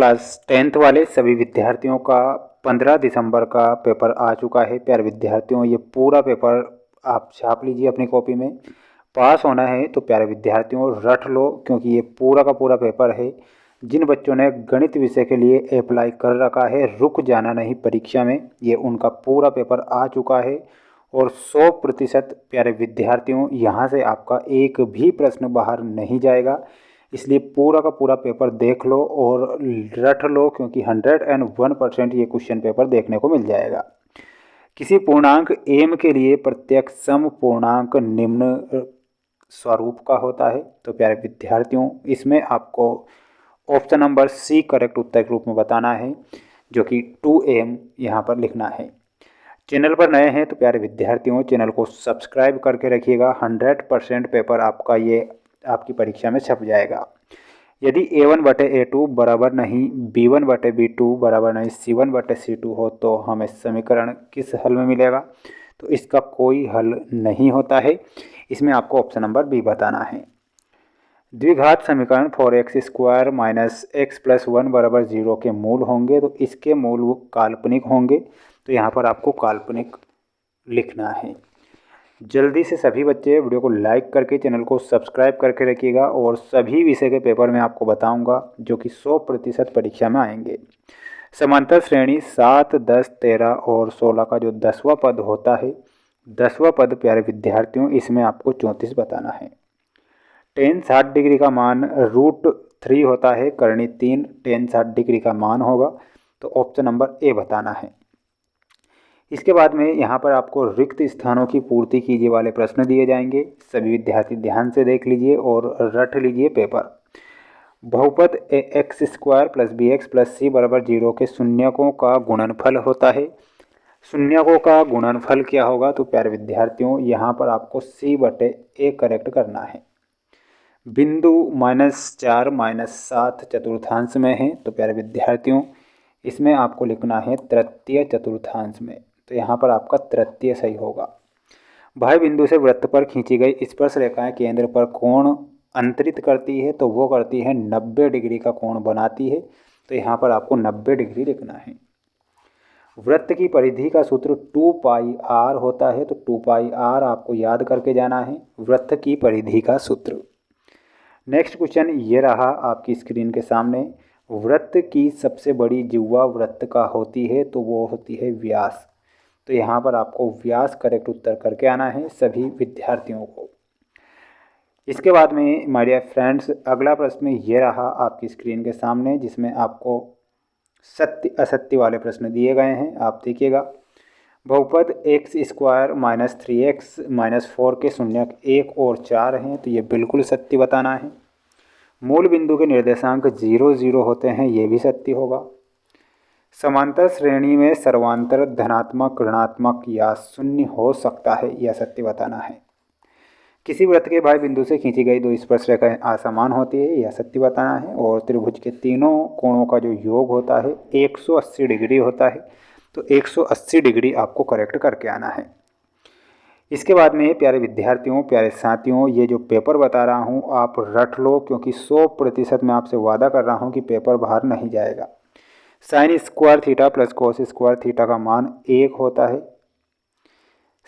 Class 10th वाले सभी विद्यार्थियों का 15 दिसंबर का पेपर आ चुका है। प्यारे विद्यार्थियों, ये पूरा पेपर आप छाप लीजिए अपनी कॉपी में। पास होना है तो प्यारे विद्यार्थियों रट लो, क्योंकि ये पूरा का पूरा पेपर है। जिन बच्चों ने गणित विषय के लिए अप्लाई कर रखा है, रुक जाना नहीं परीक्षा में, ये उनका पूरा पेपर आ चुका है। और 100% प्यारे विद्यार्थियों, यहाँ से आपका एक भी प्रश्न बाहर नहीं जाएगा। इसलिए पूरा का पूरा पेपर देख लो और रट लो, क्योंकि 101% ये क्वेश्चन पेपर देखने को मिल जाएगा। किसी पूर्णांक एम के लिए प्रत्येक सम पूर्णांक निम्न स्वरूप का होता है। तो प्यारे विद्यार्थियों, इसमें आपको ऑप्शन नंबर सी करेक्ट उत्तर के रूप में बताना है, जो कि 2m यहाँ पर लिखना है। चैनल पर नए हैं तो प्यारे विद्यार्थियों, चैनल को सब्सक्राइब करके रखिएगा। 100% पेपर आपका ये आपकी परीक्षा में छप जाएगा। यदि a1/a2 बराबर नहीं b1/b2 बराबर नहीं c1/c2 हो तो हमें समीकरण किस हल में मिलेगा? तो इसका कोई हल नहीं होता है। इसमें आपको ऑप्शन नंबर बी बताना है। द्विघात समीकरण 4x² - x + 1 बराबर 0 के मूल होंगे, तो इसके मूल काल्पनिक होंगे। तो यहाँ पर आपको काल्पनिक लिखना है। जल्दी से सभी बच्चे वीडियो को लाइक करके चैनल को सब्सक्राइब करके रखिएगा। और सभी विषय के पेपर मैं आपको बताऊंगा जो कि 100% परीक्षा में आएंगे। समांतर श्रेणी 7, 10, 13 और 16 का जो 10वां पद होता है, 10वां पद प्यारे विद्यार्थियों, इसमें आपको 34 बताना है। tan 60 डिग्री का मान √3 होता है, करनी 3 tan 60 डिग्री का मान होगा। तो ऑप्शन नंबर ए बताना है। इसके बाद में यहाँ पर आपको रिक्त स्थानों की पूर्ति कीजिए वाले प्रश्न दिए जाएंगे। सभी विद्यार्थी ध्यान से देख लीजिए और रट लीजिए पेपर। बहुपद ax² + bx + c बराबर 0 के शून्यकों का गुणनफल होता है। शून्यकों का गुणनफल क्या होगा? तो प्यारे विद्यार्थियों, यहाँ पर आपको c/a करेक्ट करना है। बिंदु -4 - 7 चतुर्थांश में है, तो प्यारे विद्यार्थियों इसमें आपको लिखना है तृतीय चतुर्थांश में। तो यहाँ पर आपका तृतीय सही होगा। बाह्य बिंदु से वृत्त पर खींची गई स्पर्श रेखाएं केंद्र पर कोण अंतरित करती है, तो वो करती है 90 डिग्री का कोण बनाती है। तो यहाँ पर आपको 90 डिग्री लिखना है। वृत्त की परिधि का सूत्र 2πr होता है, तो 2πr आपको याद करके जाना है, वृत्त की परिधि का सूत्र। नेक्स्ट क्वेश्चन ये रहा आपकी स्क्रीन के सामने। वृत्त की सबसे बड़ी जिह्वा वृत्त का होती है, तो वो होती है व्यास। तो यहाँ पर आपको व्यास करेक्ट उत्तर करके आना है सभी विद्यार्थियों को। इसके बाद में माय डियर फ्रेंड्स, अगला प्रश्न ये रहा आपकी स्क्रीन के सामने, जिसमें आपको सत्य असत्य वाले प्रश्न दिए गए हैं। आप देखिएगा। बहुपद x² - 3x - 4 के शून्यक 1 और 4 हैं, तो ये बिल्कुल सत्य बताना है। मूल बिंदु के निर्देशांक 0, 0 होते हैं, ये भी सत्य होगा। समांतर श्रेणी में सर्वांतर धनात्मक, ऋणात्मक या शून्य हो सकता है, यह सत्य बताना है। किसी वृत्त के बाह्य बिंदु से खींची गई 2 स्पर्श रेखाएं असमान होती है, यह सत्य बताना है। और त्रिभुज के तीनों कोणों का जो योग होता है 180 डिग्री होता है, तो 180 डिग्री आपको करेक्ट करके आना है। इसके बाद में प्यारे विद्यार्थियों, प्यारे साथियों, ये जो पेपर बता रहा हूँ आप रट लो, क्योंकि 100% मैं आपसे वादा कर रहा हूँ कि पेपर बाहर नहीं जाएगा। sin² θ + cos² θ का मान 1 होता है।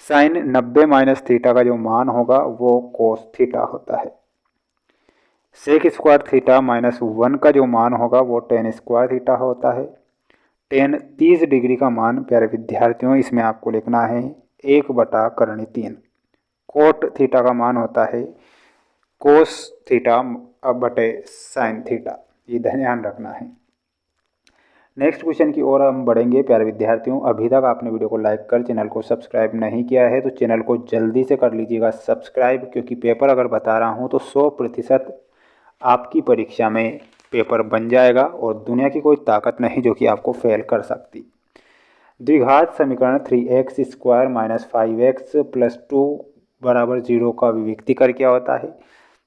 sin 90 - θ का जो मान होगा वो cos θ होता है। sec² θ - 1 का जो मान होगा वो tan² θ होता है। tan 30 डिग्री का मान प्यारे विद्यार्थियों इसमें आपको लिखना है 1/3। cot θ का मान होता है cos θ/sin θ, ये ध्यान रखना है। नेक्स्ट क्वेश्चन की ओर हम बढ़ेंगे प्यारे विद्यार्थियों। अभी तक आपने वीडियो को लाइक कर चैनल को सब्सक्राइब नहीं किया है, तो चैनल को जल्दी से कर लीजिएगा सब्सक्राइब, क्योंकि पेपर अगर बता रहा हूँ तो 100% आपकी परीक्षा में पेपर बन जाएगा और दुनिया की कोई ताकत नहीं जो कि आपको फेल कर सकती। द्विघात समीकरण 3x² - 5x + 2 बराबर 0 का विविक्तीकरण क्या होता है?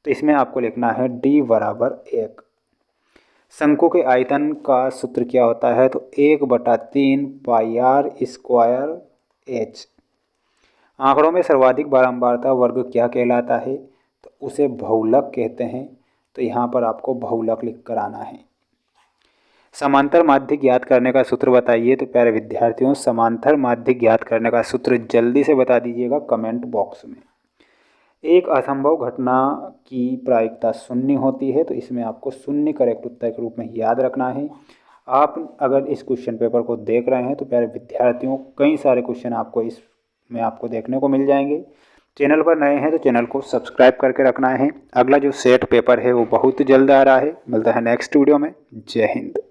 तो इसमें आपको लिखना है d बराबर 1। शंकु के आयतन का सूत्र क्या होता है? तो 1/3 πr² h। आंकड़ों में सर्वाधिक बारंबारता वर्ग क्या कहलाता है? तो उसे बहुलक कहते हैं। तो यहाँ पर आपको बहुलक लिख कर आना है। समांतर माध्य ज्ञात करने का सूत्र बताइए। तो प्यारे विद्यार्थियों, समांतर माध्य ज्ञात करने का सूत्र जल्दी से बता दीजिएगा कमेंट बॉक्स में। एक असंभव घटना की प्रायिकता शून्य होती है, तो इसमें आपको शून्य करेक्ट उत्तर के रूप में याद रखना है। आप अगर इस क्वेश्चन पेपर को देख रहे हैं तो प्यारे विद्यार्थियों, कई सारे क्वेश्चन आपको इसमें देखने को मिल जाएंगे। चैनल पर नए हैं तो चैनल को सब्सक्राइब करके रखना है। अगला जो सेट पेपर है वो बहुत जल्द आ रहा है। मिलता है नेक्स्ट वीडियो में। जय हिंद।